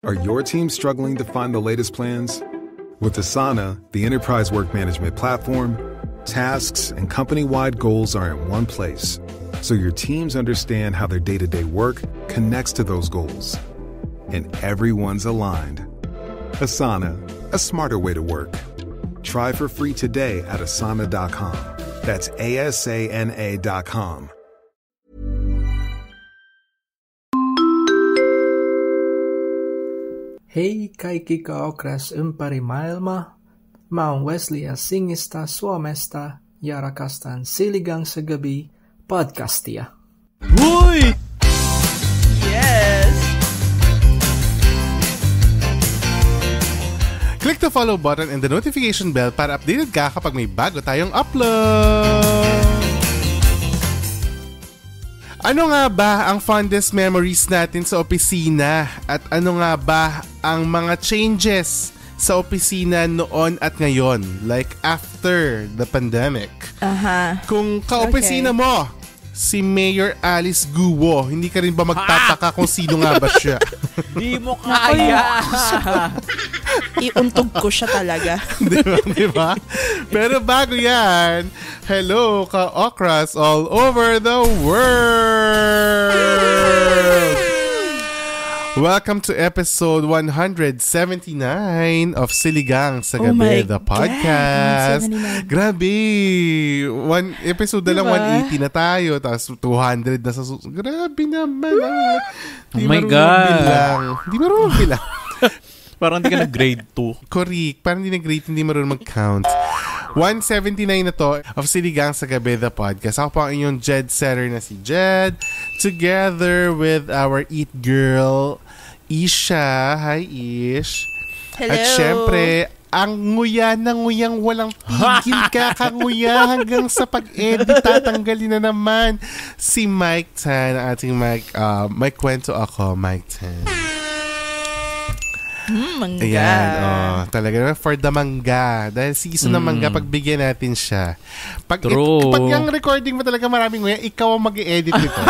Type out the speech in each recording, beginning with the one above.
Are your team struggling to find the latest plans? With Asana, the enterprise work management platform, tasks and company-wide goals are in one place, so your teams understand how their day-to-day work connects to those goals. And everyone's aligned. Asana, a smarter way to work. Try for free today at asana.com. That's ASANA.com. Hei kaikki kaukras ympäri maailmaa. Mä oon Wesley Helsingistä, Suomesta ja rakastan Siligang sa Gabi podcastia. Uy! Yes! Click the follow button and the notification bell para updated ka kapag may bago tayong upload. Ano nga ba ang fondest memories natin sa opisina? At ano nga ba ang mga changes sa opisina noon at ngayon? Like after the pandemic. Kung ka-opisina mo, si Mayor Alice Guo, hindi ka rin ba magtataka kung sino nga ba siya? Di mo kaya. Iuntog ko siya talaga. Diba? Pero bago yan, hello ka-okras all over the world! Welcome to episode 179 of Siligang sa Gabi, the podcast. Grabe! Episode na lang, 180 na tayo, tapos 200 na sa grabe naman. Oh my God! Hindi marunong bilang. Parang hindi ka nag-grade 2. Correct. Parang hindi nag-grade, hindi marunong mag-count. 179 na to of Siligang sa Gabi, the podcast. Ako po ang inyong Jed Setter na si Jed. Together with our Eat Girl, Isha. Hi, Ish. Hello. At syempre, ang nguya na nguyang walang tigil kakanguya hanggang sa pag-edit tatanggalin na naman si Mike Tan, ating Mike Kwento ako, Mike Tan. Mangga. Ayan, talaga naman for the mangga. Dahil season ng mangga, pagbigyan natin siya. Pag yung recording mo talaga maraming nguya, ikaw ang mag-i-edit nito.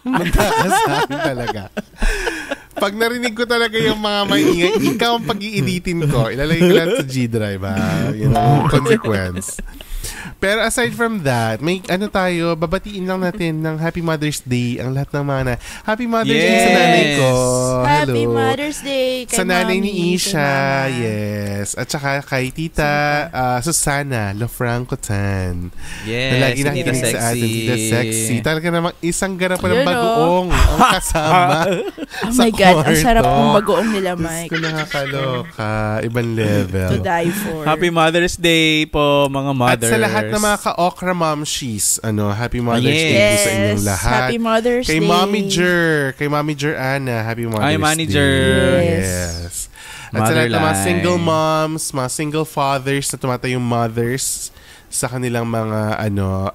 Magkakasabi talaga. Pag narinig ko talaga yung mga maingay, ikaw ang pag-i-editin ko. Ilalagay ko lang sa G-Drive, you know, consequence. Pero aside from that, may tayo, babatiin lang natin ng Happy Mother's Day ang lahat ng mga Happy Mother's Day sa nanay ko. Happy Hello. Mother's Day kay sa nanay Mommy, ni Isha. Yes. At saka kay Tita Susana Lofranco Tan. Yes. Na lagi nakikinig sa atin. Tita Sexy. Talaga namang isang garap pa ng bagoong ang kasama. Oh my God, ang sarap ng bagoong nila, Mike. Diyos ko, nakakaloka. Ibang level. To die for. Happy Mother's Day po, mga mothers. At sa lahat ng mga ka-okra momshies, Happy Mother's Day po sa inyong lahat. Happy Mother's kay Day. Kay Mommy Jer Anna, Happy Mother's Ay, Day. manager. Yes. At sa lahat ng mga single moms, mga single fathers na tumatayong mothers sa kanilang mga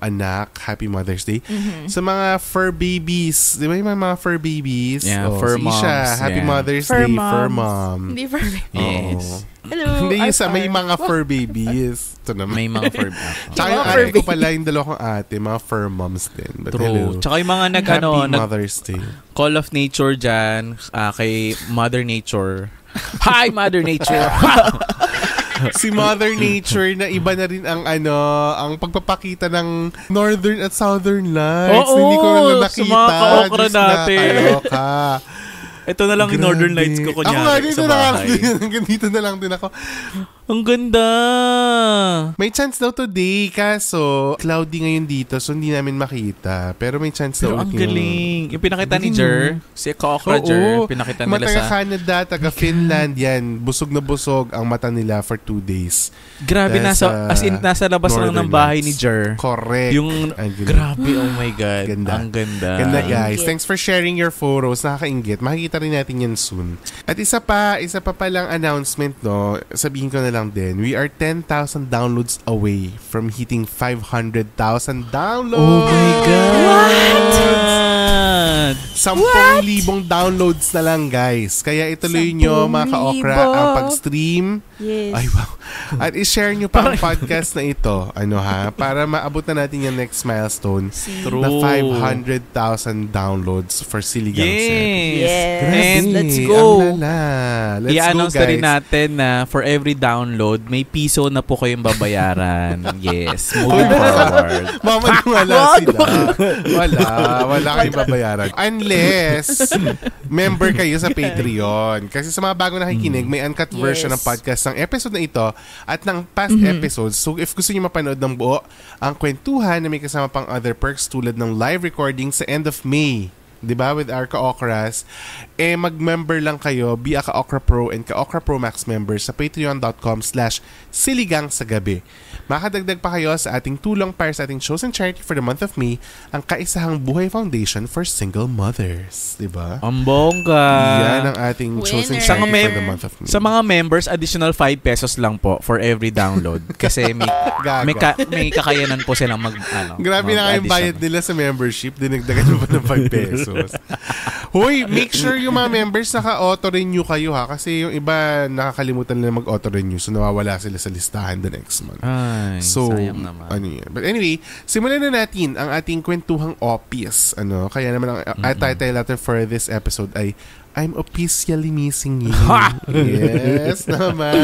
anak, Happy Mother's Day. Sa mga fur babies, di ba yung mga fur babies? Yeah, fur moms. Happy Mother's Fur Day, moms. fur mom. Hindi fur baby. Yes. Hello. Hindi yung sa may mga fur babies. Ito naman. May mga fur Tsaka yung ate ko pala, yung dalawang ate, mga fur moms din. But True. hello. Tsaka yung mga Happy Mother's Day. Call of Nature dyan, kay Mother Nature. Hi, Mother Nature! Si Mother Nature na iba na rin ang ang pagpapakita ng Northern at Southern Lights. Oo, hindi ko na nakita. sa mga ka-okra Diyos natin. nakaloka. Ito na lang yung Northern Lights ko kunyari sa bahay. Dito na lang din ako. Ang ganda! May chance daw today, kaso cloudy ngayon dito, so hindi namin makita. Pero may chance Pero daw ang galing. Yung pinakita ni Jer, si Ka-okra Jer, pinakita nila taga sa... Canada, taga Finland, yan. Busog na busog ang mata nila for 2 days. Grabe, nasa labas lang ng bahay ni Jer. Correct. Yung, grabe, oh my God. Ganda. Ang ganda. Ganda, guys. Thanks for sharing your photos. Nakakaingit. Makikita rin natin yan soon. At isa pa palang announcement, no? Sabihin ko na lang din. We are 10,000 downloads away from hitting 500,000 downloads. Oh my God! What? 10,000 downloads na lang, guys. Kaya ituloy nyo, mga ka-okra, ang pag-stream. Yes. Ay, wow. At i-share nyo pa ang podcast na ito, para maabot na natin yung next milestone True. na 500,000 downloads for Siligang Sir. Yes. And let's go. Let's go, I-announce na guys. rin natin na for every download, may piso na po kayong babayaran. Yes. Moving forward. Mamaniwala sila. Wala kayong babayaran. Unless member kayo sa Patreon. Kasi sa mga bago nakikinig, may uncut version ng podcast ng episode na ito at ng past episodes. So if gusto niyo mapanood ng buo ang kwentuhan na may kasama pang other perks tulad ng live recording sa end of May, 'di ba, with our Ka-Okras, mag-member lang kayo, be a Ka-Okra Pro and Ka-Okra Pro Max members sa patreon.com/siligang sa gabi. Makadagdag pa kayo sa ating tulong para sa ating chosen charity for the month of May, ang Kaisahang Buhay Foundation for Single Mothers, 'di ba? Ang bongga. Yan ang ating chosen Winner. charity for the month of May. Sa mga members, additional 5 pesos lang po for every download. Kasi may kakayanan po silang Grabe na kayong bayad nila sa membership, dinagdagan mo pa ng 5 pesos. Hoy, make sure yung mga members naka-auto-renew kayo ha, kasi yung iba nakakalimutan nila mag-auto-renew, so nawawala sila sa listahan the next month. Ay, So, sayang naman. yan. But anyway, simulan na natin ang ating kwentuhang office. Kaya naman ang title letter for this episode ay I'm officially missing you. Yes naman.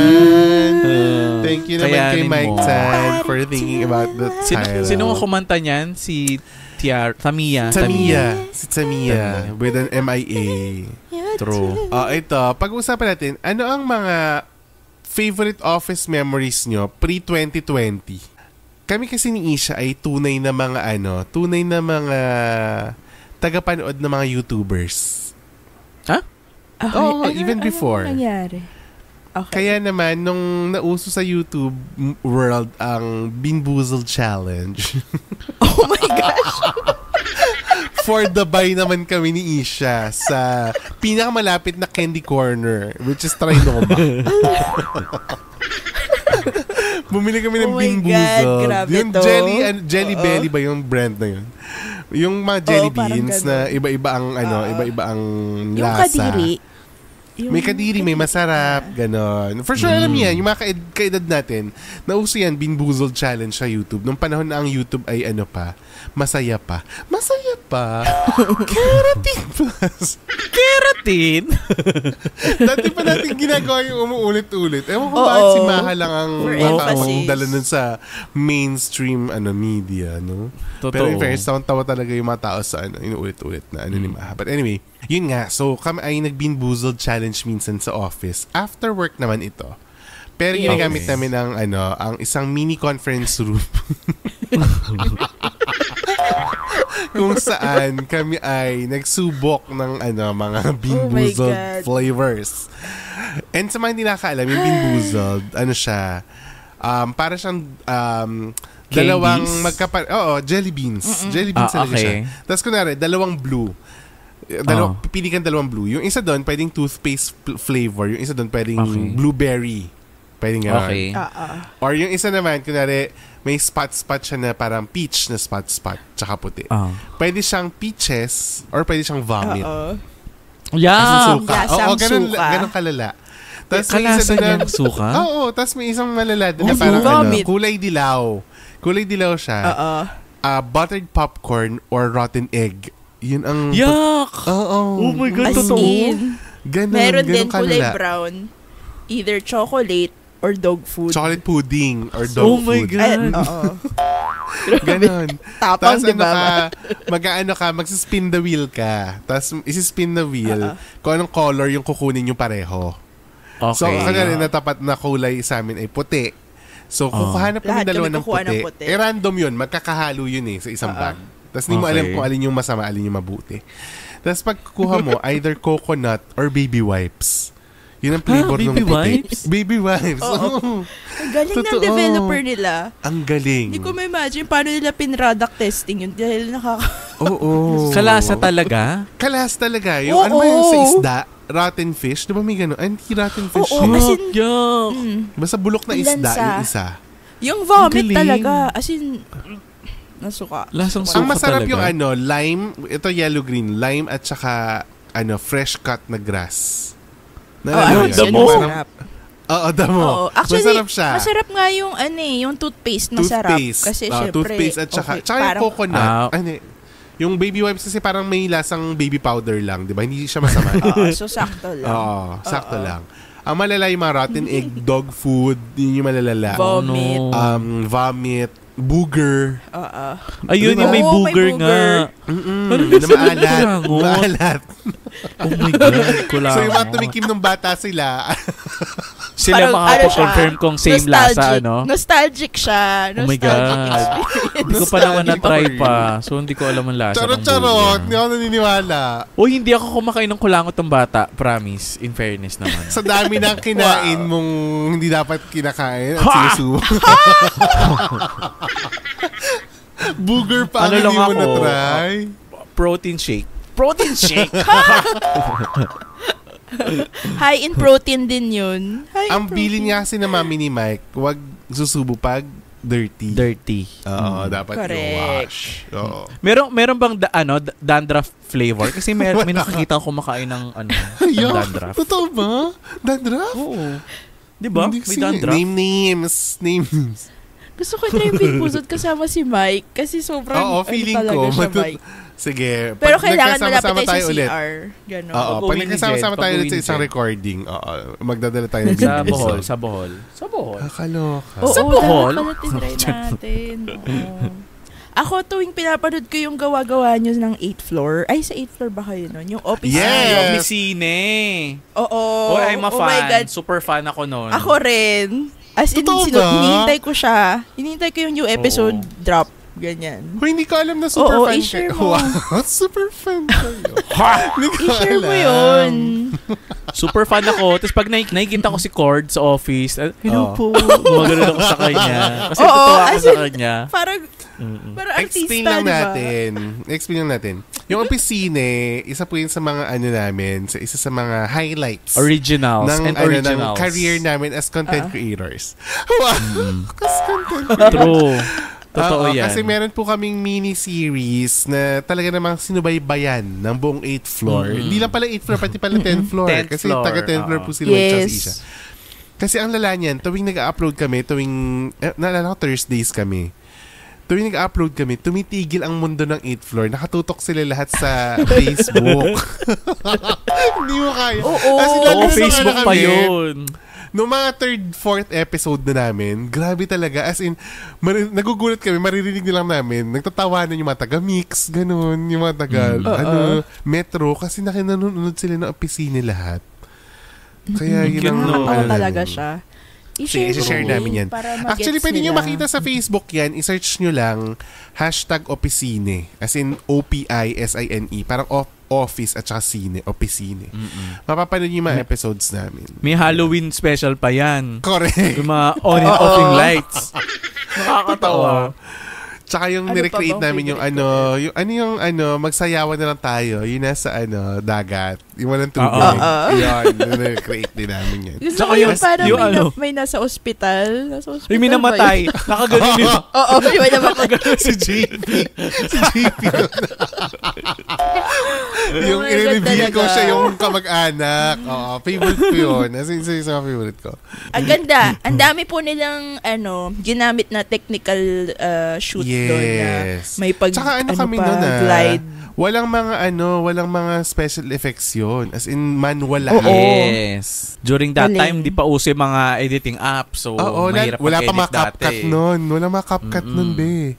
Thank you naman kay Kayanin Mike mo. Tan for thinking about the title. Sino ang kumanta niyan? Si Tamiya. Si Tamiya with an MIA. True. Ito, pag-uusapan natin, ano ang mga favorite office memories nyo pre-2020? Kami kasi ni Isha ay tunay na mga tagapanood ng mga YouTubers. Ha? Okay. Oo, even before. Ano nangyari? Okay. Kaya naman, nung nauso sa YouTube world ang Binboozled Challenge. Oh my gosh. For the buy naman kami ni Isha sa pinakamalapit na candy corner, which is Trinoma. Bumili kami ng Oh my Binboozled. God, grabe Yung to. Jelly Belly ba yung brand na yun? Yung mga jelly beans na iba-iba ang Yung lasa. kadiri. May kadiri, may masarap, ganon. For sure, alam niya, yung mga kaedad natin, nauso yan, Binboozled Challenge sa YouTube. Nung panahon na ang YouTube ay masaya pa. Keratin Plus. Keratin? Dati pa natin ginagawa yung umuulit-ulit. Ewan ko Oo. bakit si Maha lang ang For emphasis. makakadala nun sa mainstream media, no? Totoo. Pero in fairness, tawa talaga yung mga tao sa inuulit-ulit na ni Maha. But anyway, yun nga. So, kami ay nag-Binboozled Challenge minsan sa office. After work naman ito. Pero ginagamit namin ang isang mini conference room. Kung saan kami ay nagsubok ng mga Binboozled flavors. And sa mga hindi nakakaalam, yung Binboozled, siya, para siyang dalawang jelly beans. Jelly beans talaga siya. Tapos kunwari, dalawang blue. Pipili kang dalawang blue. Yung isa doon, pwedeng toothpaste flavor. Yung isa doon, pwedeng blueberry. Pwedeng gano'n. Okay. Or yung isa naman, kunwari, may spot-spot siya na parang peach na spot-spot, tsaka puti. Pwede siyang peaches or pwede siyang vomit. Yeah. Oo, ganun kalala. Tapos may isa Kalasan doon yung suka? Oo, tapos may isang malala doon na parang vomit. kulay dilaw. Kulay dilaw siya. Buttered popcorn or rotten egg. Yun ang... Yuck! Oo. Oh my God, As totoo. in, Ganun, meron ganun din kulay kalala. brown. Either chocolate or dog food. Chocolate pudding or dog Oh my food. God. Oo. Ganon. Tapang, Tapos di ba? magsispin the wheel ka. Tapos isispin the wheel kung anong color yung kukunin yung pareho. Okay. So, kanya natapat na kulay sa amin ay puti. So, kukuhanap kami Lahat dalawa kami ng kukuha ng puti. puti. Random yun. Magkakahalo yun sa isang bag. Tapos hindi mo alam kung alin yung masama, alin yung mabuti. Tapos pag kukuha mo, either coconut or baby wipes. Yun ang flavor ng baby puti. wipes? Baby wipes. Oo. Ang galing ng Totoo. developer nila. Ang galing. Hindi ko ma-imagine paano nila pin-product testing yun dahil Oo. Kalasa talaga? Kalas talaga. Yung Oo. ano ba yung sa isda? Rotten fish? Di ba may gano'n? Hindi rotten fish. Oo, yun. as in, Yuck. Basta bulok na Ang isda lansa. yung isa. yung vomit Ang galing. talaga. As in, Nasuka. Lasang Ang suka masarap talaga. yung lime, ito yellow green, lime at saka fresh cut na grass. ayun, yun? damo. Masarap. Oo, damo. Oo. Actually, masarap siya. masarap nga yung yung toothpaste masarap. Toothpaste. Kasi syempre, Toothpaste at saka, tsaka yung parang, coconut. Yung baby wipes kasi parang may lasang baby powder lang, di ba? Hindi siya masama. so sakto lang. Oo, sakto lang. Ang malala yung mga rotten egg, dog food, yun yung malalala. Vomit. Vomit, booger. Ayun, Diba? yung may Oo, may booger nga. Na maalat. Maalat. Oh my God, kulangot. So yung mga tumikim ng bata sila. Sila Parang, makaka-confirm kung same lasa, ano? Nostalgic siya. Oh my Nostalgic God. experience. Hindi ko pa naman na-try pa. So, hindi ko alam ang lasa ng Charot-charot. Hindi booger. ako naniniwala. Uy, hindi ako kumakain ng kulangot ng bata. Promise. In fairness naman. Sa dami ng kinain mong hindi dapat kinakain at sinusubo. Booger pa Ano ang lang hindi mo ako? na-try. Protein shake. Protein shake! High in protein din yun. Ang bilin nga kasi na mami ni Mike, wag susubo pag dirty. Dirty. Oo, dapat Correct. i-wash. Oo. Meron bang dandruff flavor? Kasi may nakakita ako kumakain ng ng dandruff. Totoo ba? Dandruff? Oo. Di ba? Hindi May kasi- dandruff. Name names. Gusto ko try yung Big Pusod kasama si Mike kasi sobrang Oo, feeling talaga ko. siya, Mike. Sige. Pero pag kailangan nagkasama-sama malapit tayo sa ulit. CR. Ganon. Oo, Pag pag uwi ni nagkasama-sama Jen, tayo pag ulit uwi sa ni isang Jen. recording, magdadala tayo ng Sa video. Bohol. Sa Bohol. Sa Bohol. Kakaloka. Oo, Sa Bohol? dapat pala tinry natin. Oo. Ako tuwing pinapanood ko yung gawa-gawa nyo ng 8th floor. Ay, sa 8th floor ba kayo nun? Yung office. Yes! Yung opisine. Oo. Oh, I'm a Oh my fan. God. Super fan ako nun. Ako rin. As in, Totoo ba? hinihintay ko siya. Hinihintay ko yung new episode drop. Ganyan. Hoy, hindi ko alam na super Oo, fan i-share kayo. mo. Wow, super fan kayo. Hindi ko I-share mo alam. yun. Super fan ako. Tapos pag nakikita ko si Cord sa office, hello Oh. po. Gumagano ako sa kanya. Kasi Oo, totoo ako as sa in, kanya. Parang Explain artista, lang di ba? natin. Explain lang natin. Yung opisine, isa po yun sa mga namin, isa sa mga highlights Originals ng, and ng originals. career namin as content creators. Wow! As content True. Totoo Oo, yan. Kasi meron po kaming mini-series na talaga namang sinubaybayan ng buong 8th floor. Hindi lang pala 8th floor, pati pala 10th floor. 10th kasi floor, taga 10th floor po sila Yes. sa Isha. Kasi ang lala niyan, tuwing nag-upload kami, naalala ko Thursdays kami. Tuwing nag-upload kami, tumitigil ang mundo ng 8th floor. Nakatutok sila lahat sa Facebook. Hindi mo kaya. Oo. As in, lalo Oo, na Facebook kami, pa yun. Noong mga 3rd, 4th episode na namin, grabe talaga. As in, nagugulat kami, maririnig nilang namin, nagtatawanan yung mga taga-mix, ganun, yung mga taga, metro, kasi nakinanonood sila ng opisine lahat. Kaya yun ang Nakakatawa talaga namin. siya. Sige, i-share namin yan. Actually, pwede nyo makita sa Facebook yan. I-search nyo lang #opisine. As in, OPISINE. Parang office at saka sine. Opisine. Mapapanood nyo yung mga episodes namin. May Halloween special pa yan. Correct. Yung mga on and offing lights. Nakakatawa. Tsaka yung Ano nirecreate pa ba ang namin yung favorite magsayawan na lang tayo. Yung nasa dagat. Yung walang tubig. Oo. Yun, nirecreate din namin yan. Gusto Tsaka ko yung yung- parang yung may nasa ospital. Nasa ospital Yung may ba namatay. yun? Nakaganon yun. Oo, may namatay. Si JP. Si JP. Yung Oh my God, i-reveal ko talaga. siya yung kamag-anak. Oo, favorite ko yun. As in, isa sa favorite ko. Ang ganda. Ang dami po nilang ginamit na technical shoot doon na Yes. may Tsaka kami nun glide. walang mga special effects yun. As in, manual Oo. lahat. Yes. During that Galing. time, di pa uso yung mga editing apps. So, Oo, mahirap wala pa mag-edit mga CapCut dati. nun. Wala mga CapCut nun, be.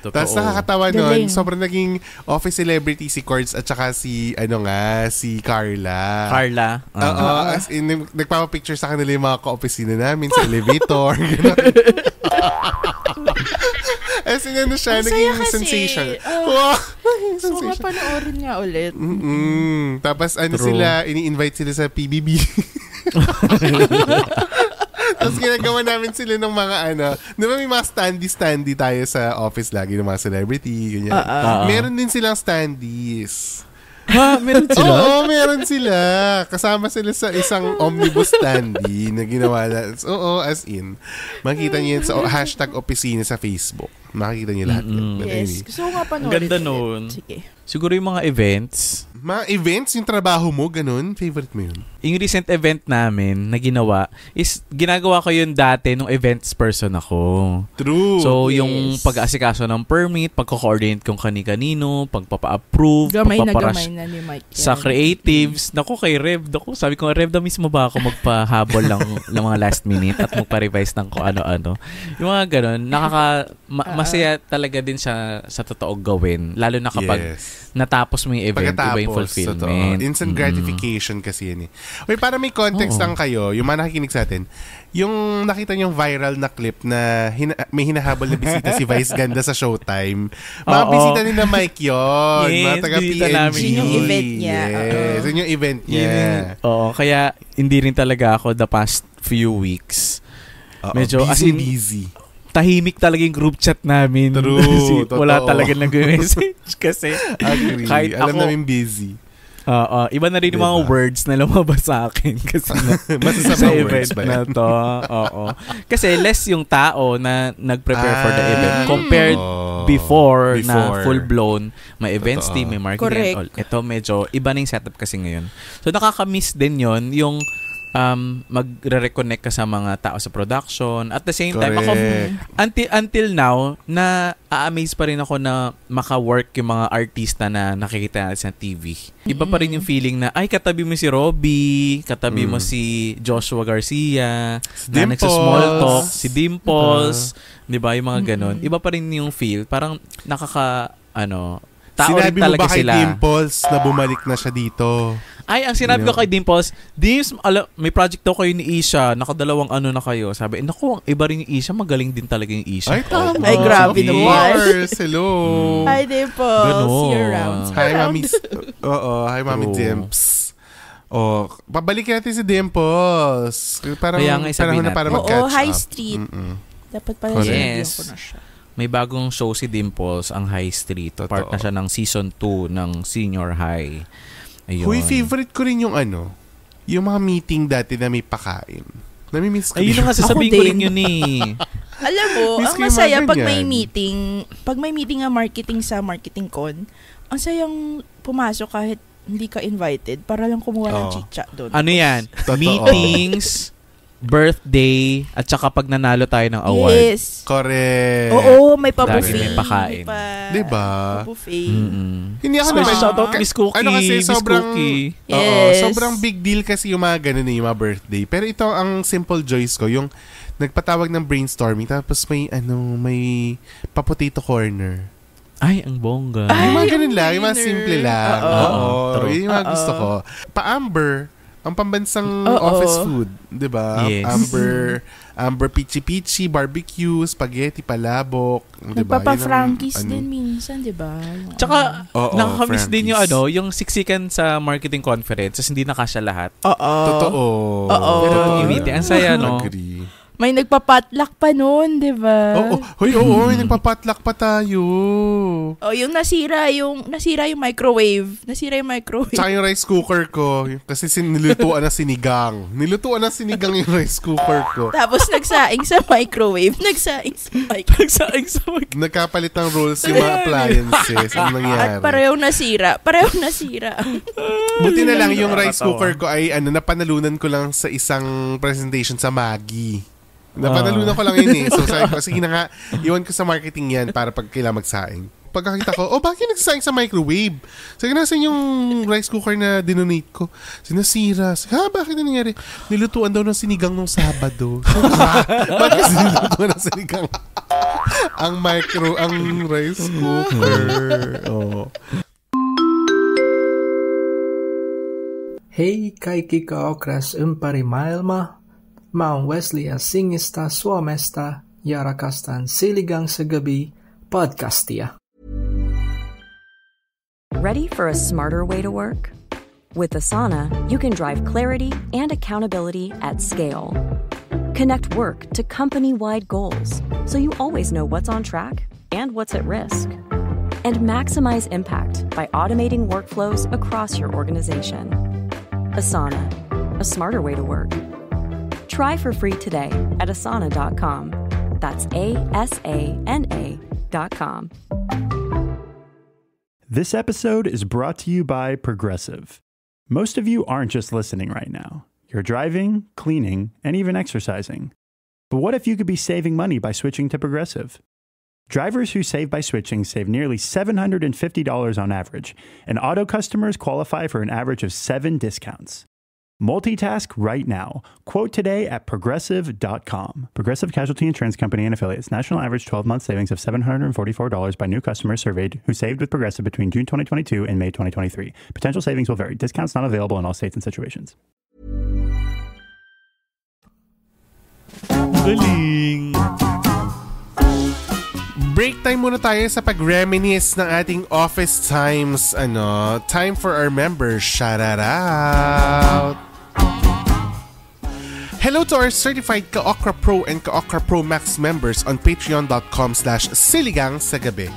Totoo. Tapos nakakatawa nun, Galing. sobrang naging office celebrity si Cords at saka si Carla. Carla. Oo, as in, nagpapapicture sa kanila yung mga ka-opisina namin sa elevator. As in, siya, Ang saya naging kasi. sensation. Oh. Wow! So, panoorin nga ulit. Tapos True. sila, ini-invite sila sa PBB. Tapos ginagawa namin sila ng mga di ba may mga standee tayo sa office lagi ng mga celebrity, ganyan. Meron din silang standees. Ha? Meron sila? Oo, meron sila. Kasama sila sa isang omnibus standee na ginawa na. Oo, as in. Makita niyo yan sa #opisina sa Facebook. Makikita niyo lahat. But Yes. anyway. Gusto ko nga panoorin. Ganda ulit. nun. Sige. Siguro yung mga events. Mga events, yung trabaho mo, ganun? Favorite mo yun? Yung recent event namin na ginawa is ginagawa ko yun dati nung events person ako. True. So, Yes. yung pag-aasikaso ng permit, pagko-coordinate kung kani-kanino, pagpapa-approve, Gamay pagpaparush na ni Mike. sa creatives. Naku, kay Rev. Naku, sabi ko, Rev, na mismo ba ako magpahabol ng mga last minute at magpa-revise ng kung ano-ano. Yung mga ganun, masaya talaga din siya sa totoong gawin. Lalo na kapag natapos mo yung event, iba yung fulfillment. Instant gratification kasi yan eh. Uy, para may context lang kayo, yung mga nakikinig sa atin, yung nakita niyong viral na clip na may hinahabol na bisita si Vice Ganda sa Showtime. Mga bisita ni na Mike yun. Yes, mga taga bisita PNG. namin yun. Yung event niya. Yes, yun yung event niya. Oo, kaya hindi rin talaga ako the past few weeks. Medyo, busy, as in, busy. Tahimik talaga yung group chat namin. True, Wala totoo. talaga nag-message kasi Agree. kahit Alam ako, namin busy. iba na rin yung mga Diba? words na lumabas sa akin kasi Basta sa sa mga event words ba na yan? to. Oo. Kasi less yung tao na nag-prepare for the event compared before na full-blown may events team, may marketing Correct. and all. Ito medyo iba na yung setup kasi ngayon. So nakaka-miss din yon yung magre-reconnect ka sa mga tao sa production. At the same time, ako, until now, na a-amaze pa rin ako na maka-work yung mga artista na nakikita natin sa TV. Iba pa rin yung feeling na, ay, katabi mo si Robbie, katabi mo si Joshua Garcia, na nagsa-small talk, si Dimples, di ba, yung mga ganon. Iba pa rin yung feel. Parang tao Sinabi rin mo talaga ba kay sila. Dimples na bumalik na siya dito? Ay, ang sinabi ko kay Dimples, may project daw kayo ni Isha, nakadalawang na kayo. Sabi, naku, ang iba rin yung Isha, magaling din talaga yung Isha. Ay, tama. Ay, grabe Of naman. course. Hello. Hi, Dimples. Ganon. See you around. Hi, Mami. Hi, Mami True. Dimps. Pabalikin natin si Dimples. Parang Kaya nga isabihin panahon na para natin. mag-catch Oo, High up. Street. Mm-mm. Dapat pala Correct. sinabing Yes. ko na siya. May bagong show si Dimples, ang High Street. Totoo. Part na siya ng season 2 ng Senior High. Ayun. Huy, favorite ko rin yung yung mga meeting dati na may pakain. Namimiss ko. Ayun yun. nga sasabihin Ako ko din. rin yun eh. Alam mo, Miss ang ko yung masaya mga pag ganyan. may meeting ang marketing sa marketing con, ang sayang pumasok kahit hindi ka invited para lang kumuha ng Oo. chicha doon. Ano yan? Totoo. Meetings, birthday, at saka pag nanalo tayo ng award. Yes. Correct. Oo, may Lagi pa-buffet. may pakain. Diba? Pa-buffet. Hindi ako Special naman. shoutout, Miss Cookie. Ano kasi, Miss sobrang, Cookie. oo, Yes. sobrang big deal kasi yung mga ganun yung mga birthday. Pero ito ang simple joys ko, yung nagpatawag ng brainstorming, tapos may pa-potato corner. Ay, ang bongga. Yung mga ganun lang, yung mga simple lang. Oo. True. Yun yung mga gusto ko. Pa-Amber, ang pambansang Oo. office food, 'di ba? Yes. Amber pichi-pichi, barbecue, spaghetti, palabok, 'di ba? Nagpapa-Frankies din minsan, di ba? Tsaka, Oo, nakakamiss din yung Frankies. yung siksikan sa marketing conference, tapos hindi nakasya lahat. Oo. Totoo. Oo. Pero Totoo yung meeting, ang saya, no? Agree. May nagpa-potluck pa noon, di ba? Oo, nagpapatlak pa tayo. Oh, yung nasira yung microwave. Tsaka yung rice cooker ko, kasi nilutuan na sinigang. Nilutuan na sinigang yung rice cooker ko. Tapos nagsaing sa microwave. Nagkapalit ng roles yung mga appliances. Ang nangyari. At parehong nasira. Buti na lang yung rice cooker ko ay napanalunan ko lang sa isang presentation sa Maggi. Napanalunan ko lang yun eh. So sabi ko, sige na nga, iwan ko sa marketing yan para pag kailangan magsaing. Pagkakita ko, bakit nagsasaing sa microwave? Sabi na yung rice cooker na dinonate ko. Sinasira. Bakit na nangyari? Nilutuan daw ng sinigang nung Sabado. Bakit nilutuan ng sinigang? ang rice cooker. Oh. Hej kaikki okres ympäri maailmaa. Mä oon Wesley ja Singistä Suomesta ja rakastan Siligang sa Gabi podcastia. Ready for a smarter way to work? With Asana, you can drive clarity and accountability at scale. Connect work to company-wide goals so you always know what's on track and what's at risk. And maximize impact by automating workflows across your organization. Asana, a smarter way to work. Try for free today at asana.com. That's ASANA.com. progressive.com. This episode is brought to you by Progressive. Most of you aren't just listening right now. You're driving, cleaning, and even exercising. But what if you could be saving money by switching to Progressive? Drivers who save by switching save nearly $750 on average, and auto customers qualify for an average of 7 discounts. Multitask right now. Quote today at Progressive.com. Progressive Casualty Insurance Company and Affiliates. National average 12-month savings of $744 by new customers surveyed who saved with Progressive between June 2022 and May 2023. Potential savings will vary. Discounts not available in all states and situations. Galing! Break time muna tayo sa pag-reminisce ng ating office times. Time for our members. Shout out! Hello to our certified Ka-Okra Pro and Ka-Okra Pro Max members on patreon.com/siligang sa gabi.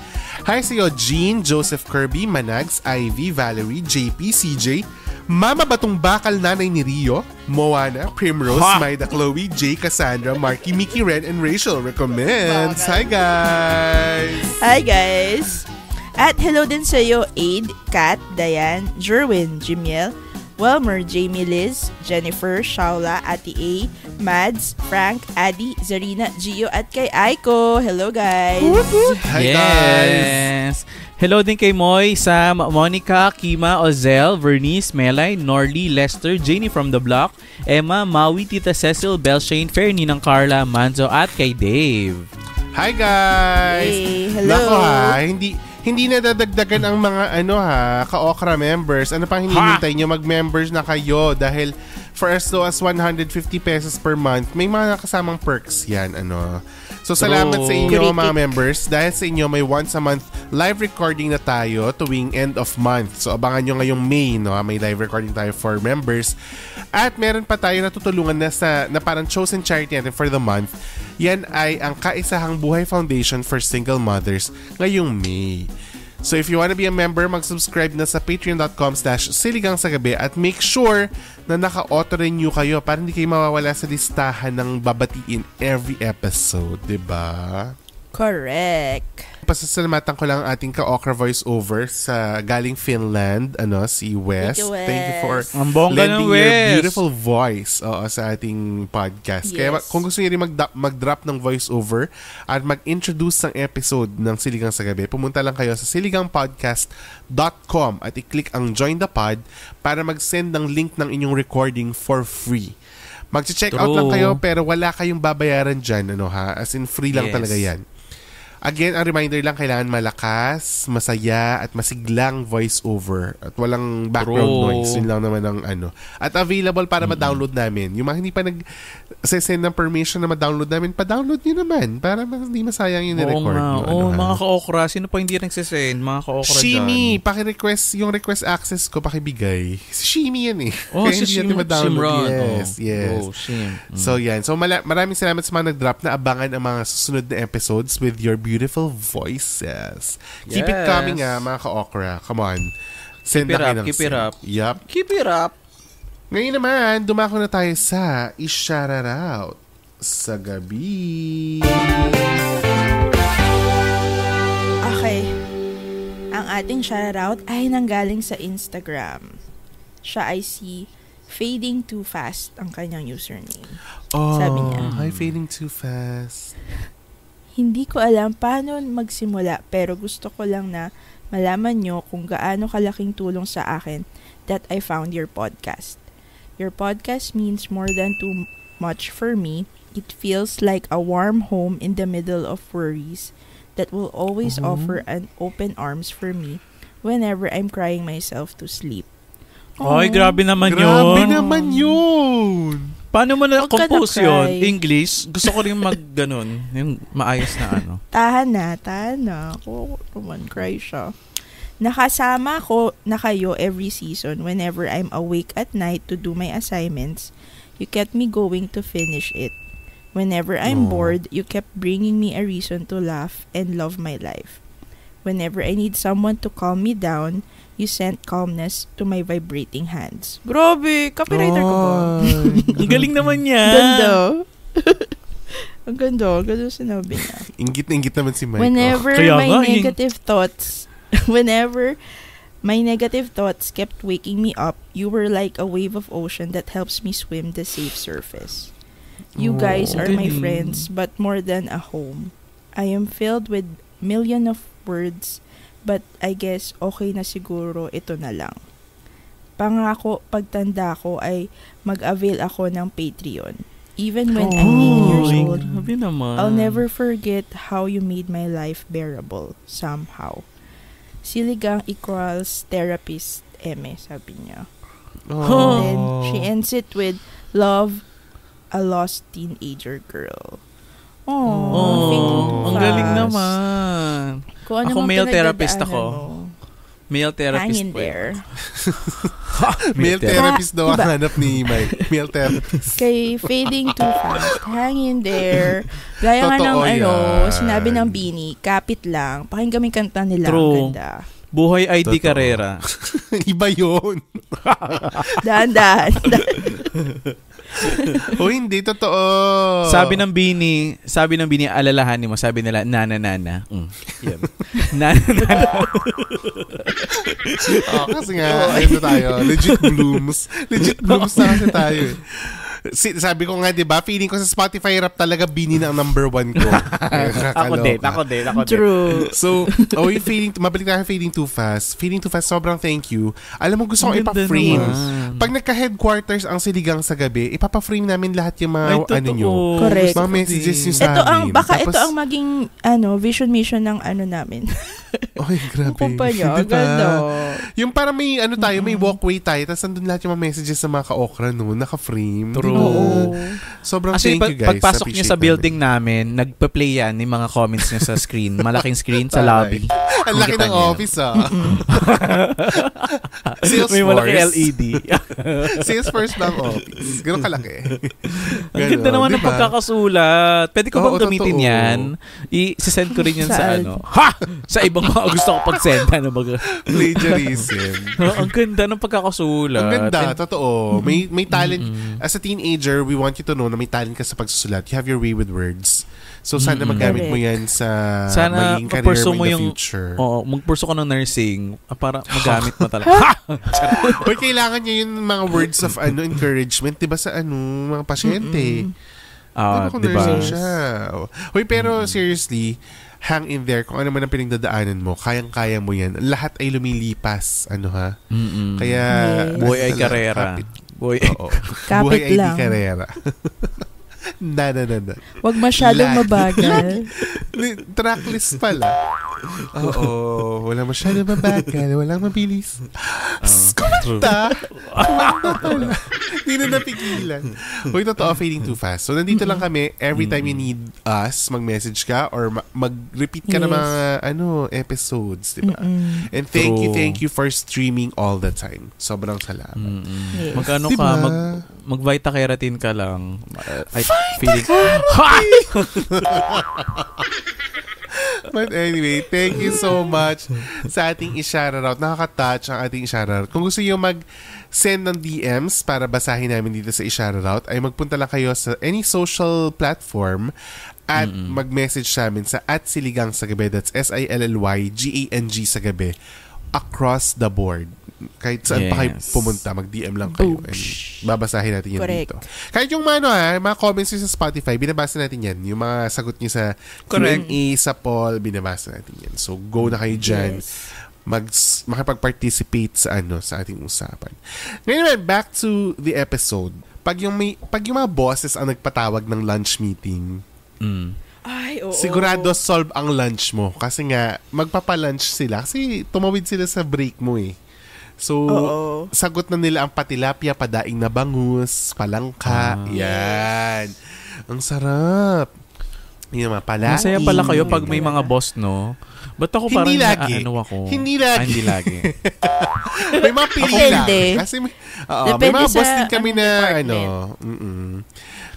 Hi sa iyo, Jean, Joseph Kirby, Manags, Ivy, Valerie, JP, CJ, Mama Batong Bakal, Nanay ni Rio, Moana, Primrose, Maida, Chloe, Jay, Cassandra, Marky, Mickey, Ren, and Rachel recommends. Hi guys! Hi guys! At hello din sa iyo, Aid, Kat, Diane, Jerwin, Jimiel, Welmer, Jamie, Liz, Jennifer, Shaula, Ate A, Mads, Frank, Addy, Zarina, Gio, at kay Aiko. Hello guys! Hi Yes! guys! Hello din kay Moy, Sam, Monica, Kima, Ozel, Vernice, Melay, Norly, Lester, Janie from the Block, Emma, Maui, Tita Cecil, Belshane, Fernie ng Carla, Manzo, at kay Dave. Hi guys! Hey, hello! Nako hindi na dadagdagan ang mga Ka-Okra members. Ano pang hinihintay nyo? Mag-members na kayo dahil for as low as 150 pesos per month, may mga kasamang perks yan. So salamat sa inyo mga members. Dahil sa inyo may once a month live recording na tayo tuwing end of month. So abangan nyo ngayong May, may live recording tayo for members. At meron pa tayo natutulungan na parang chosen charity natin for the month. Yan ay ang Kaisahang Buhay Foundation for Single Mothers ngayong May. So if you wanna be a member, mag-subscribe na sa patreon.com/siligang sa gabi at make sure na naka-auto-renew kayo para hindi kayo mawawala sa listahan ng babatiin every episode, diba? Correct. Pasasalamatan ko lang ang ating Ka-Okra voiceover sa galing Finland, si West. Thank you for ang bongga lending ng your West. beautiful voice sa ating podcast. Yes. Kaya kung gusto niyo rin mag-drop ng voiceover at mag-introduce ng episode ng Siligang sa Gabi, pumunta lang kayo sa siligangpodcast.com at i-click ang Join the Pod para mag-send ng link ng inyong recording for free. Mag-check out lang kayo pero wala kayong babayaran dyan, as in free lang talaga yan. Again, ang reminder lang, kailangan malakas, masaya, at masiglang voice-over. At walang background noise. Yun lang naman ang At available para ma-download namin. Yung mga hindi pa nag-send ng permission na ma-download namin, pa-download nyo naman. Para hindi masayang yung record nyo. Mga Ka-Okra. Sino pa hindi nagsisend? Mga Ka-Okra Shimi, paki-request, yung request access ko, pakibigay. Si Shimi yan Oh, kaya si hindi natin ma-download. Shimron. Yes. Shim. So yan. So maraming salamat sa mga nag-drop na abangan ang mga susunod na episodes with your beautiful voices. Keep it coming mga Ka-Okra. Come on. Send na kayo ng Keep it up. Yup. Keep it up. Ngayon naman, dumako na tayo sa I-Shoutout sa gabi. Okay. Ang ating shoutout ay nanggaling sa Instagram. Siya ay si Fading Too Fast ang kanyang username. Sabi niya, Hi, Fading Too Fast. hindi ko alam paano magsimula pero gusto ko lang na malaman nyo kung gaano kalaking tulong sa akin that I found your podcast. Your podcast means more than too much for me. It feels like a warm home in the middle of worries that will always offer an open arms for me whenever I'm crying myself to sleep. Ay, grabe naman yun. Grabe naman yun. Paano mo na-compose yun? cry. English? Gusto ko rin mag-ganon. Yung maayos na Tahan na. Ako naman, cry siya. Nakasama ko na kayo every season whenever I'm awake at night to do my assignments. You kept me going to finish it. Whenever I'm bored, you kept bringing me a reason to laugh and love my life. Whenever I need someone to calm me down, you sent calmness to my vibrating hands. Grabe! Copywriter ko ba? Ang galing naman niya. Ganda. Ang ganda sinabi niya. Ingit na ingit naman si Mike. Whenever Kaya my nga, negative thoughts kept waking me up, you were like a wave of ocean that helps me swim the safe surface. You guys are my friends, but more than a home. I am filled with million of words, but I guess okay na siguro ito na lang. Pangako, pagtanda ko ay mag-avail ako ng Patreon. Even when I'm 80 years old, I'll never forget how you made my life bearable somehow. Siligang equals therapist, eme, sabi niya. And then she ends it with, love, a lost teenager girl. Ang galing naman. Ako male therapist ako. Male therapist hang in there. Male therapist daw ang hanap ni Mike. Male therapist. Kay Fading Too Fast, hang in there. Gaya nga ng sinabi ng Bini, kapit lang. Pakinggan yung kanta nila. True. Ang ganda. Buhay ID Carrera. Iba yun. Dahan-dahan. Hindi, totoo. Sabi ng Bini, alalahanin mo, sabi nila, nana. Yan. Nana. Kasi nga, ano tayo, legit blooms na kasi tayo. Sabi ko nga, diba, feeling ko sa Spotify rap talaga Bini na ang number 1 ko. Ako din. True. So, mabalik tayo Fading Too Fast. Fading Too Fast, sobrang thank you. Alam mo, gusto kong ipa-frame. Pag nagka-headquarters ang Siligang sa Gabi, ipapa-frame namin lahat yung mga nyo. Correct. Mga messages nyo sa amin. Ito ang maging vision mission ng namin. Ay, grabe. Kumpanya, ganda. Yung parang may may walkway tayo, tapos nandun lahat yung mga messages sa mga ka-okra naka-frame. True. Sobrang kasi thank you guys. Pagpasok nyo sa building namin, nagpa-play yan yung mga comments nyo sa screen. Malaking screen sa lobby. Ang laki ng office, Salesforce. May malaki LED. Salesforce ng office. Ganun kalaki. Ang ganda naman ng pagkakasulat. Pwede ko bang gamitin yan? I-send ko rin yan sa sa ibang mga gusto ko pag-send. Plagiarism. Ang ganda ng pagkakasulat. Ang ganda, totoo. May talent. As a teenager, we want you to know na may talent ka sa pagsusulat. You have your way with words. So, sana magamit mo yan sa magiging career mo in the future. Oo, magpurso ka ng nursing para magamit mo talaga. Or kailangan niya yung mga words of encouragement, diba, sa mga pasyente. Diba? Siya. Hoy, pero seriously, hang in there. Kung ano man ang pinagdadaanan mo, kayang-kaya mo yan. Lahat ay lumilipas. Kaya, buhay ay karera. Buhay Kapit ay lang. di karera. Na. Wag masyadong mabagal. Tracklist pala. Oo. Wala masyadong mabagal. Walang mabilis. Kumanta! Hindi na napigilan. Huwag totoo, Fading Too Fast. So, nandito lang kami. Every time you need us, mag-message ka or mag-repeat ka ng mga episodes. Diba? And thank you for streaming all the time. Sobrang salamat. Yes. Magkano diba? ka? Mag-Vita Keratin ka lang. Feeling. But anyway, thank you so much sa ating i-shoutout. Nakaka-touch ang ating i-shoutout. Kung gusto nyo mag-send ng DMs para basahin namin dito sa i-shoutout, ay magpunta lang kayo sa any social platform at mag-message sa amin sa @Siligang sa Gabi. That's SILLYGANG sa Gabi. Across the board. Kahit saan pa kayo pumunta, mag-DM lang kayo. And babasahin natin yan dito. Kahit yung mga comments nyo sa Spotify, binabasa natin yan. Yung mga sagot nyo sa Q&A, sa poll, binabasa natin yan. So, go na kayo dyan. Makipag-participate sa ating usapan. Ngayon, back to the episode. Pag yung mga bosses ang nagpatawag ng lunch meeting, Ay, oo. sigurado solve ang lunch mo. Kasi nga, magpapa-lunch sila. Kasi tumawid sila sa break mo eh. So, sagot na nila ang patilapia, padaing na bangus, palangka. Yan. Ang sarap. Yan mga palaing. Masaya pala kayo pag may mga boss, no? Ba't ako Hindi parang lagi. ako? Hindi lagi. Hindi lagi. May mga pili lang. Kasi may mga boss din kami na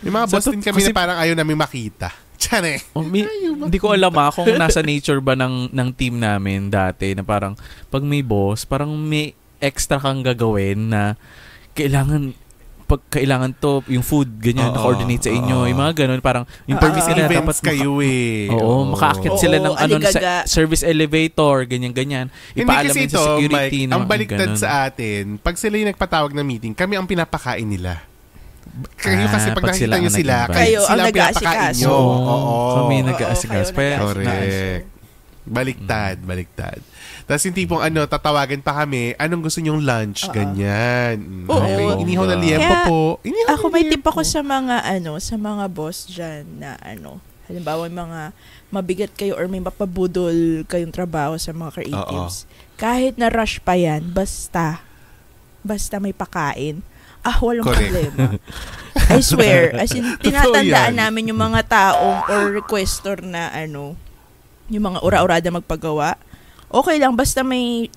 may mga boss din kami na parang ayaw namin makita. Tiyane. Hindi ko alam kung nasa nature ba ng team namin dati na parang pag may boss, parang may extra kang gagawin na kailangan pag kailangan to, yung food, ganyan, na-coordinate sa inyo. Yung mga ganun, parang yung permit nila dapat kayo makaakit sila ng sa service elevator, ganyan-ganyan. Ipaalam din sa security. Mike, ang baliktad sa atin, pag sila yung nagpatawag ng meeting, kami ang pinapakain nila. Kayo kasi pag nakita nyo sila, kayo sila ang pinapakain nyo. Kami nag-aasikas. Correct. Baliktad. Tapos yung tipong tatawagan pa kami, anong gusto nyong lunch? Ganyan. Okay. Inihaw na liempo po. Ako may tip ako sa mga sa mga boss dyan na halimbawa mga mabigat kayo or may mapabudol kayong trabaho sa mga creatives. Kahit na rush pa yan, basta may pakain. Walang problema. I swear. As in, tinatandaan namin yung mga taong or requestor na yung mga ura-urada magpagawa. Okay lang, basta may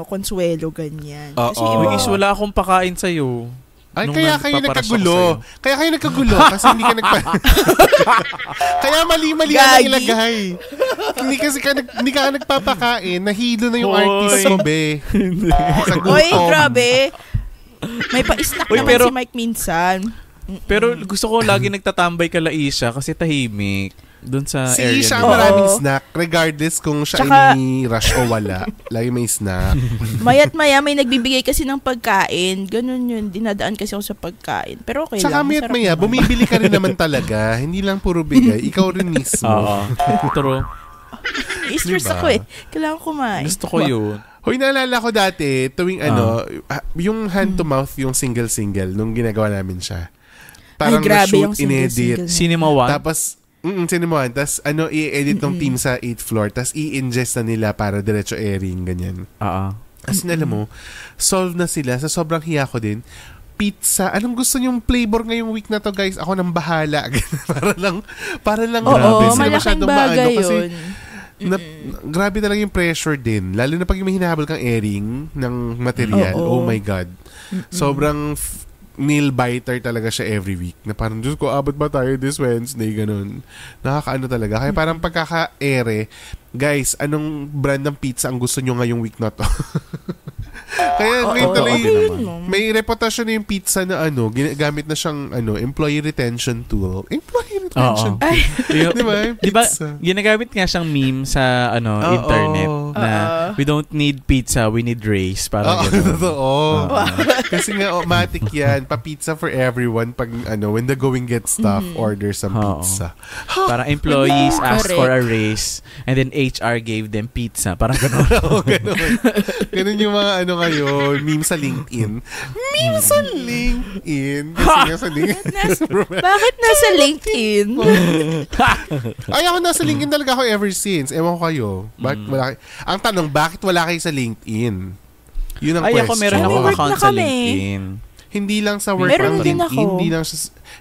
konsuelo, ganyan. Kasi wala akong pakain sa'yo. Ay, kaya kayo nagkagulo. Kasi hindi ka Kaya mali-mali ang ilagay. Hindi ka nagpapakain. Nahilo na yung artist mo, be. Oy, grabe. May pa-snack naman si Mike minsan. Pero gusto ko lagi nagtatambay kala Isha kasi tahimik. Doon sa area. Si Isha maraming snack regardless kung siya ay rush o wala. Lagi may snack. Maya't maya may nagbibigay kasi ng pagkain. Ganun yun. Dinadaan kasi ako sa pagkain. Pero okay lang. Saka maya't maya, bumibili ka rin naman talaga. Hindi lang puro bigay. Ikaw rin mismo. True. I-stress ako eh. Kailangan kumain. Gusto ko yun. Hoy, naalala ko dati, tuwing yung hand-to-mouth, yung single-single, nung ginagawa namin siya. Parang na-shoot, inedit. Cinema One? Tapos, Cinema One. Tapos, i-edit ng team sa 8th floor. Tapos, i-ingest na nila para diretso airing, ganyan. As in, alam mo, solve na sila. Sa sobrang hiya ko din. Pizza. Anong gusto nyong flavor ngayong week na to, guys? Ako nang bahala. para lang grabe. Sila masyadong bagay kasi yun. Grabe talaga yung pressure din. Lalo na pag may hinahabol kang airing ng material. Oh my God. Sobrang nail biter talaga siya every week. Na parang, Diyos ko, abot ba tayo this Wednesday? Ganun. Nakakaano talaga. Kaya parang pagkaka-ere, guys, anong brand ng pizza ang gusto nyo ngayong week na to? Kaya ngayon talaga may reputasyon na yung pizza na ginagamit na siyang employee retention tool. Diba, ginagamit nga siyang meme sa internet na we don't need pizza, we need race. Parang totoo. Kasi nga, matic yan. Pa-pizza for everyone pag when the going gets tough, order some pizza. Parang employees asked for a raise and then HR gave them pizza. Parang gano'n. Ganun yung mga ngayon, meme sa LinkedIn. Kasi nga sa LinkedIn. Bakit nasa LinkedIn? Ay, ako nasa LinkedIn talaga ako ever since. Ewan ko kayo. Bakit wala kayo? Ang tanong, bakit wala kayo sa LinkedIn? Yun ang question. Ako meron akong account sa LinkedIn. Hindi lang sa work meron din LinkedIn. ako.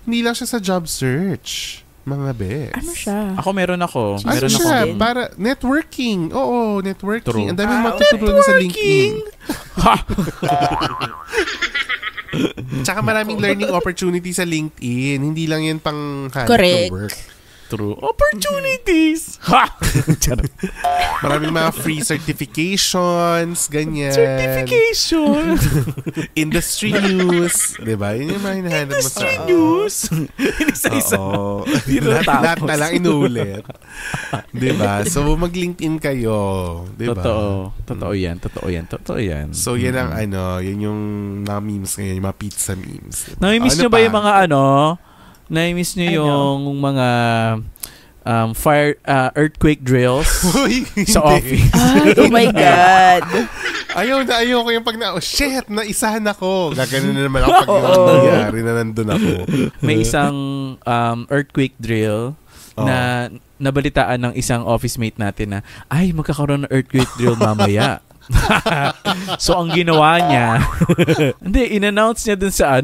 Hindi lang siya sa job search. Mga bes. Ano siya? Ako meron ako. Ano siya? Para networking. Oo, networking. True. Ang dami matutulungan sa LinkedIn. Tsaka maraming learning opportunity sa LinkedIn. Hindi lang yan pang hanap ng work. True. Opportunities! Maraming mga free certifications, ganyan. Certification! Industry news. Diba? Yun yung mga hinahanap mo sa... Industry news! Isa-isa. Lahat na lang inulit. Diba? So, mag-LinkedIn kayo. Diba? Totoo yan. So, yan ang yan yung mga memes ngayon, yung mga pizza memes. Diba? Nami-miss nyo ba yung mga na-miss nyo yung mga earthquake drills sa office? Oh my God. Ayaw ko yung pag shit, naisahan ako. Gaganon na naman ako pag yung nangyari na nandun ako. May isang earthquake drill na nabalitaan ng isang office mate natin na, ay, magkakaroon ng earthquake drill mamaya. So, ang ginawa niya, in-announce niya dun sa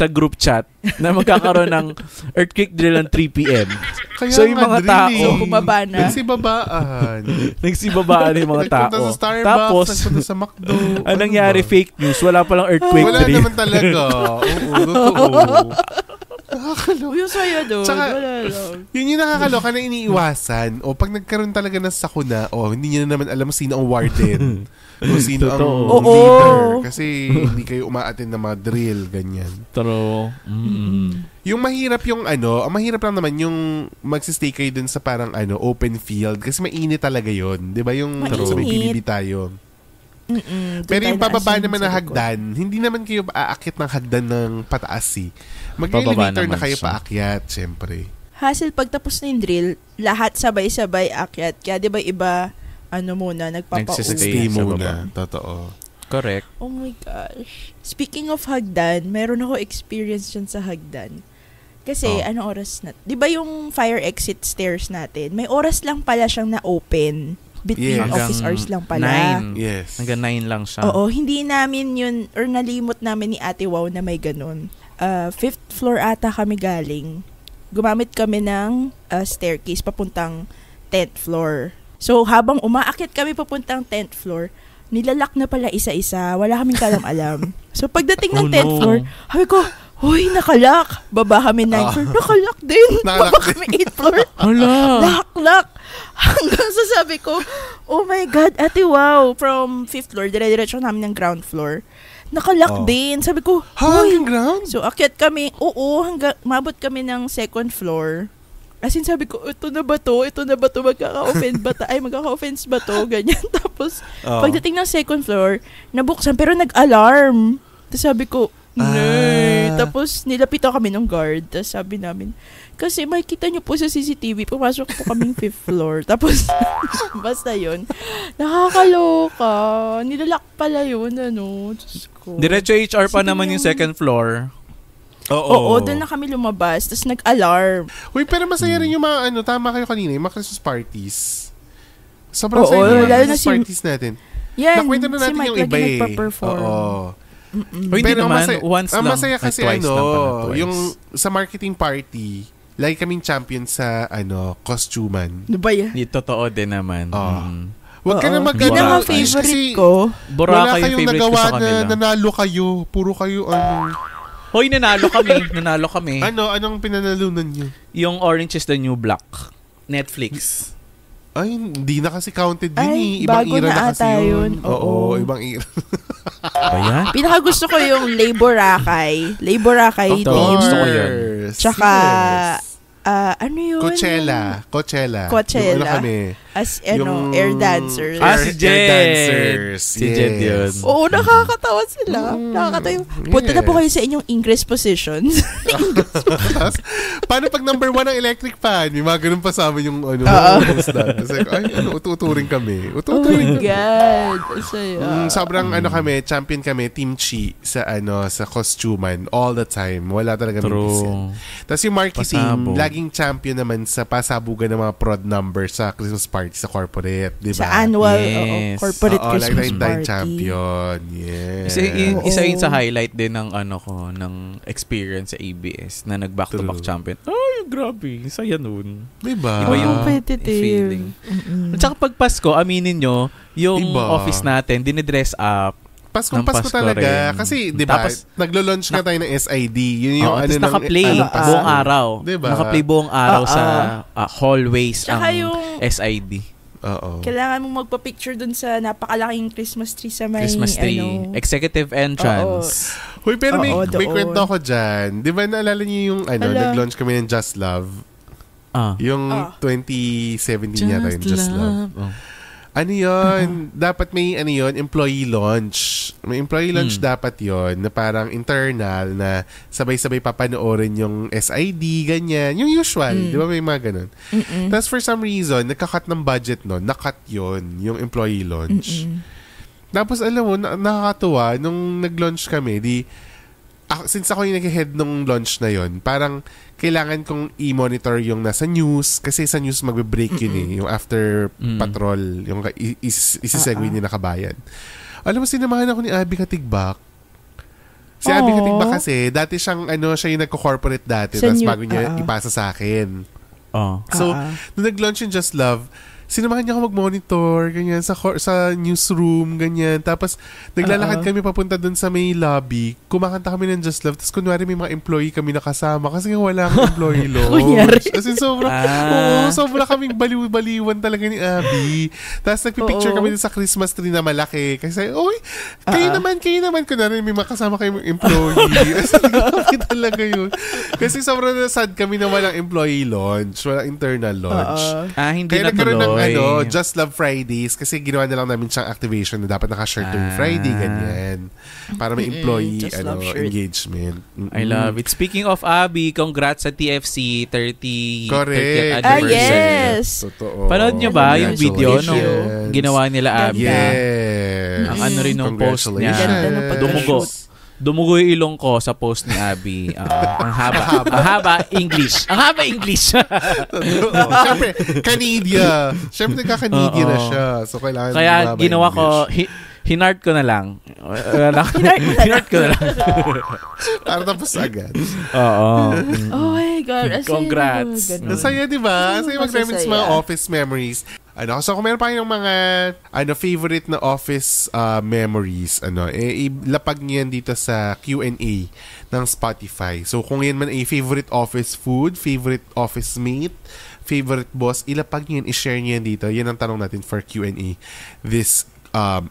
group chat na magkakaroon ng earthquake drill ng 3 p.m. Kaya so, yung mga tao, bumaba na. Nagsibabaan yung mga tao. Nagpunta sa Starbucks, tapos, nagpunta sa McDo. Anong nangyari? Fake news. Wala palang earthquake drill. Wala naman talaga. Oo, totoo. nakakaloka. Yung saya doon. Tsaka, Wala lang. yun yung nakakaloka na iniiwasan. O pag nagkaroon talaga ng sakuna, hindi nyo na naman alam sino ang warden. O sino ang leader. Kasi hindi kayo umaattend ng mga drill, ganyan. True. Yung mahirap yung ang mahirap lang naman yung magsistay kayo dun sa parang open field. Kasi mainit talaga yun. Di ba yung sa may PBB tayo? Pero yung pababa naman na hagdan, hindi naman kayo aakit ng hagdan ng pataas eh. Mag-elevator na kayo paakyat, syempre. Hassle, pagtapos na yung drill, lahat sabay-sabay akyat. Kaya di ba iba, muna, nagpapauwi. Nagsistay muna. Totoo. Correct. Oh my gosh. Speaking of hagdan, meron ako experience dyan sa hagdan. Kasi, anong oras na? Di ba yung fire exit stairs natin, may oras lang pala siyang na-open. Between office hours lang pala. 9. Yes. Hanggang 9 lang siya. Oo, hindi namin yun, or nalimot namin ni Ate Wow na may ganun. 5th floor ata kami galing. Gumamit kami ng staircase papuntang 10th floor. So, habang umaakit kami papuntang 10th floor, nilalak na pala isa-isa. Wala kaming kalam-alam. So, pagdating ng 10th floor, sabi ko, hoy, nakalak. Baba kami 9th floor. Nakalak din. Baba kami 8th floor. Lock. Hanggang sa sabi ko, oh my God, Ate Wow. From 5th floor, dire-diretso namin ng ground floor. Nakalak din. Sabi ko, hanggang ground? So, akyat kami. Oo, hanggang mabot kami ng 2nd floor. As in, sabi ko, ito na ba to? Magkaka-offense ba to? Ganyan. Tapos, pagdating ng 2nd floor, nabuksan, pero nag-alarm. Tapos sabi ko, Tapos, nilapito kami ng guard. Tapos sabi namin, kasi makikita nyo po sa CCTV, pumasok po kaming 5th floor. Tapos, basta yun. Nakakaloka. Nilalak pala yun, Diyos ko. Diretso HR pa naman yung 2nd floor. Oo, doon na kami lumabas. Tapos nag-alarm. Uy, pero masaya rin yung mga, tama kayo kanina, yung mga Christmas parties. Sobrang saya yung mga Christmas parties natin. Yan, nakwento na natin si Mike yung iba lagi nagpa-perform. Hindi naman, once lang. Masaya kasi twice lang pala, yung sa marketing party, lagi kaming champion sa, costuman. Ano ba yan? Totoo din naman. Huwag ka na Hindi na favorite ko. Wala kayong favorite ko sa kanila. Nanalo kayo. Puro kayo, Hoy, nanalo kami. Anong pinanalunan nyo? Yung Orange is the New Black. Netflix. Ay, hindi na kasi counted yun Ay, Ibang bago era na na kasi ata yun. yun. Oo, ibang era. Ayan? Pinakagusto ko yung Laborakay. Laborakay Of team. course. Gusto ko yun. Tsaka, ano yun? Coachella. Coachella. Yung kami. As, air dancers. Si Jed. Air dancers. Si Jed yun. Oo, nakakatawa sila. Nakakatawa. Punta na po kayo sa inyong Ingress positions. Paano pag number 1 ang electric fan? May mga ganun pa sa amin yung host na. Kasi, ututuring kami. Oh my God. Saya. Sobrang kami, champion kami, Team Chi sa sa costuman all the time. Wala talaga minsan. Tapos yung marketing, laging champion naman sa pasabugan ng mga prod numbers sa Christmas party sa corporate, di ba? Sa annual corporate Christmas like party. Champion. Yes. Isa yun sa highlight din ng ng experience sa ABS na nag-back-to-back champion. Ay, grabe. Saya nun. Diba? Iba yung competitive feeling. At saka pag Pasko, aminin nyo, yung office natin, dinidress up. Pasko talaga. Rin. Kasi, di ba, naglo-launch ka tayo ng SID. Yun yung naka-play buong araw. Diba? Naka-play buong araw sa hallways tsaka ang yung SID. Oo. Kailangan mong magpa-picture dun sa napakalaking Christmas tree sa may, Christmas tree. Executive entrance. Huy, pero may kwento ako dyan. Di ba naalala niyo yung, nag-launch kami ng Just Love? Yung 2017 yata yung Just Love. Ano yun? Dapat may employee launch. May employee launch dapat yon na parang internal na sabay-sabay papanoorin yung SID, ganyan. Yung usual. Di ba may mga ganun? Tapos for some reason, nagka-cut ng budget nun. Na-cut yun, yung employee launch. Tapos alam mo, nakakatuwa, nung nag-launch kami, since ako yung nag-head nung launch na yon, parang kailangan kong i-monitor yung nasa news kasi sa news magbe-break yun yung after patrol, yung isi-segue ni Nakabayan. Alam mo, sinamahan ako ni Abby Katigbak. Si Abby Katigbak kasi, dati siyang, siya yung nagko-corporate dati, tapos bago niya ipasa sa akin. So, nung nag-launch yung Just Love, sinamahan niya ako mag-monitor, ganyan, sa newsroom, ganyan. Tapos, naglalakad kami papunta dun sa may lobby. Kumakanta kami ng Just Love. Tapos, kunwari may mga employee kami nakasama kasi wala akong employee launch. As in, sobra kaming baliw-baliwan talaga ni Abby. Tapos, nagpipicture kami sa Christmas tree na malaki. Kasi, kayo naman. Kunwari may makasama kayong employee. As in, grabe talaga yun. Kasi sobrang sad kami na walang employee launch, walang internal launch. Hindi kaya na nagkaroon tuloy. ng Just Love Fridays kasi ginawa na lang namin siyang activation na dapat naka-shirt tuwing Friday, ganyan. Para may employee engagement. I love it. Speaking of Abby, congrats sa TFC 30th Correct. anniversary. Yes! Totoo. Panood nyo ba yung video nung ginawa nila Abby? Yes. Ang ano rin nung post niya. Ganda ng Dumugo yung ilong ko sa post ni Abby. Ang haba English. Ang haba English. Siyempre, Canadian. Siyempre, nagka-Canadian na siya. So, kailangan kaya ginawa ko, hinart ko na lang. Hinart ko na lang. Para tapos agad. Oo. Oh my God. Congrats. Nasaya, di ba? Nasaya mag-reminisce mga office memories. So kung meron pa kayong mga favorite na office memories, ilapag niyo yan dito sa Q&A ng Spotify. So kung yan man ay favorite office food, favorite office mate, favorite boss, ilapag niyo yan, i-share niyo yan dito. Yan ang tanong natin for Q&A this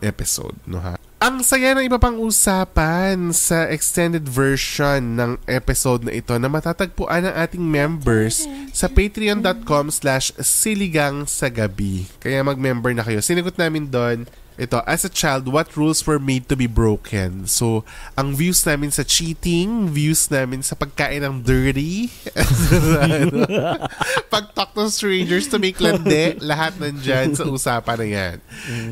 episode, no ha? Ang saya ng iba pang usapan sa extended version ng episode na ito na matatagpuan ng ating members sa patreon.com/siligangsagabi. Kaya mag-member na kayo. Sinigot namin doon, ito, as a child, what rules were made to be broken? So, ang views namin sa cheating, views namin sa pagkain ng dirty, pag-talk to strangers to make lande, lahat nandyan sa usapan na yan.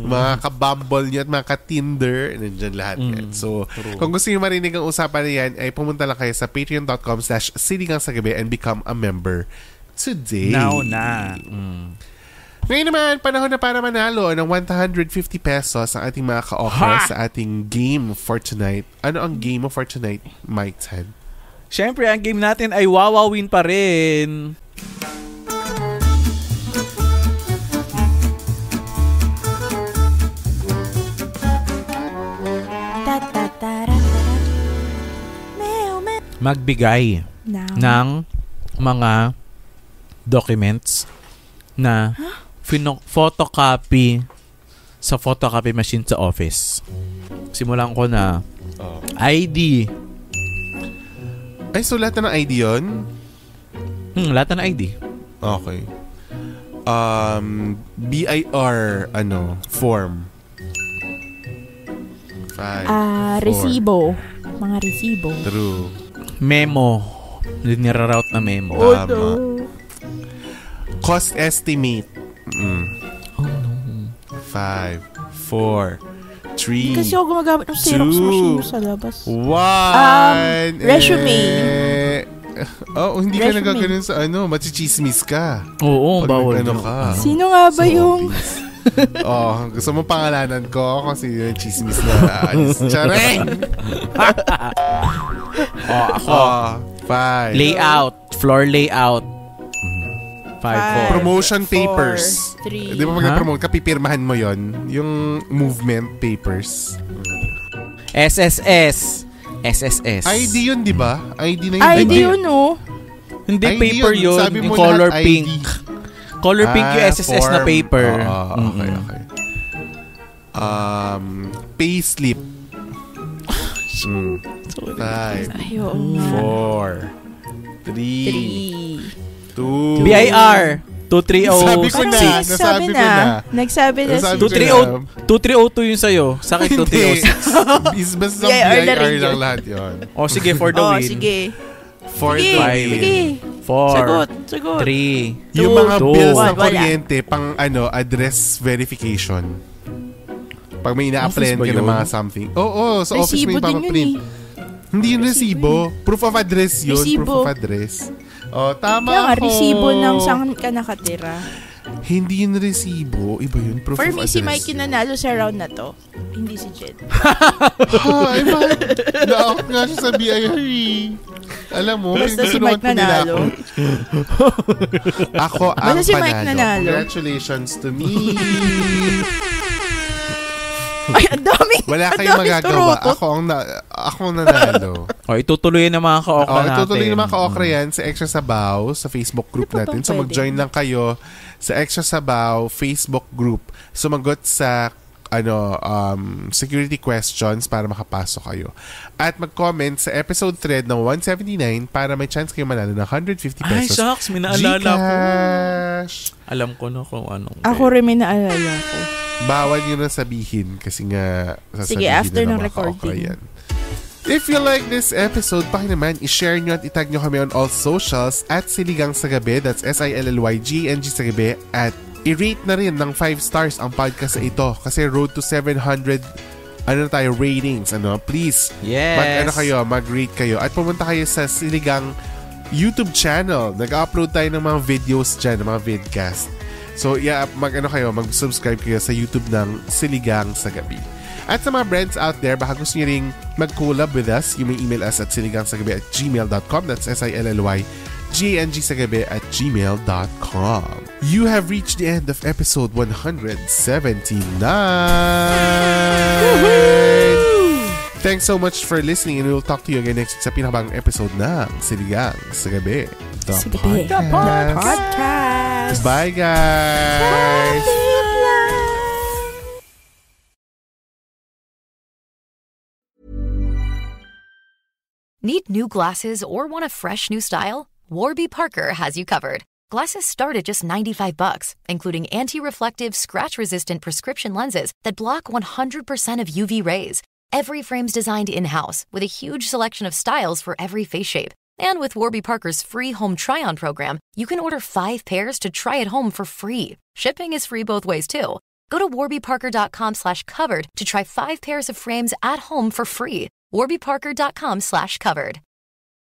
Mga ka-Bumble nyo at mga ka-Tinder, nandyan lahat yan. So, kung gusto nyo marinig ang usapan na yan, ay pumunta lang kayo sa patreon.com/siligangsagabi and become a member today. Now na. Ngayon naman, panahon na para manalo ng 150 pesos ang ating mga ka-okra sa ating game for tonight. Ano ang game for tonight, Mike Tan? Siyempre, ang game natin ay wawawin pa rin. Magbigay ng mga documents na photocopy sa photocopy machine sa office. Simulan ko na ID. Ay, so lahat na ng ID yun? Lahat na ng ID. Okay. BIR, form. 5, 4. Resibo. Mga resibo. True. Memo. Niraroute na memo. Tama. Cost estimate. Oh no. 5, 4, 3, Kasi ako gumagamit ng Xerox machine sa labas. 1. Resume. Hindi ka nagaganon sa machichismis ka. Oo, bawal yun. Sino nga ba yung... Gusto mo pangalanan ko kung sino yung chismis na alis. Charing! Ako. 5. Layout. Floor layout. 5, 4. Promotion papers. 3. Di ba mag-promote ka, pipirmahan mo yon yung movement papers. SSS. ID yun, di ba? ID na yun. ID yun, Hindi, ID paper yun. Sabi mo color lahat pink. ID. Color pink yung SSS na paper. Okay. Payslip. 5, 4, 3, 2. BIR. 2306. Nasabi ko na. Nagsabi na si... 2302 yung sa'yo. Sa akin, 2306. Basta BIR lang lahat yun. Sige, for the win. Sige. For the win. 4, Sagot. 3, yung mga bills ng Wala. kuryente, pang address verification. Pag may ina-applyan ka ng mga something. Oo, sa office may papaprint. Hindi yun resibo. Proof of address yun. Resibo. Proof of address. Tama Kaya nga, ako. resibo ng saan ka nakatira. Hindi yun resibo. Iba yun. Proof For of me, address. si Mike nanalo sa round na to. Hindi si Jed. Na-out nga siya sa BIR. Alam mo, Basta si Mike nanalo. Ako ang Basta si Mike panalo. nanalo. Congratulations to me. Ay, ang daming. Wala ang kayong daming magagawa. turutot. Ako ang nanalo. Itutuloy ng mga ka-okra natin. Itutuloy ng mga ka-okra yan sa Extra Sabaw sa Facebook group Di pa natin. bang So pwede? mag-join lang kayo sa Extra Sabaw Facebook group. Sumagot sa security questions para makapasok kayo. At mag-comment sa episode thread ng 179 para may chance kayo manalo ng 150 Ay, pesos. shucks. May naalala ko. Gcash. Alam ko na kung anong. Ako rin may naalala ko. Bawal nyo na sabihin kasi nga sasabihin Sige, after na ng mga ka-okra recording. yan. If you like this episode, naman i-share nyo at itag nyo kami on all socials at Siligang sa Gabi. That's SILLYGNG sa Gabi. At i-rate na rin ng 5 stars ang podcast sa ito kasi road to 700 ratings. Please, Yes. mag-rate kayo. At pumunta kayo sa Siligang YouTube channel. Nag-upload tayo ng mga videos dyan, ng mga vidcast. So, mag-subscribe kayo sa YouTube ng Siligang sa Gabi. At sa mga brands out there, baka gusto nyo ring mag-collab with us, you may email us at siligangsagabi@gmail.com. That's SILLYGNGsagabi@gmail.com. You have reached the end of episode 179. Thanks so much for listening and we'll talk to you again next week sa pinakabang episode ng Siligang sa Gabi. The Podcast. Bye, guys! Need new glasses or want a fresh new style? Warby Parker has you covered. Glasses start at just $95, including anti-reflective, scratch-resistant prescription lenses that block 100% of UV rays. Every frame's designed in-house with a huge selection of styles for every face shape. And with Warby Parker's free home try-on program, you can order 5 pairs to try at home for free. Shipping is free both ways, too. Go to warbyparker.com/covered to try 5 pairs of frames at home for free. warbyparker.com/covered.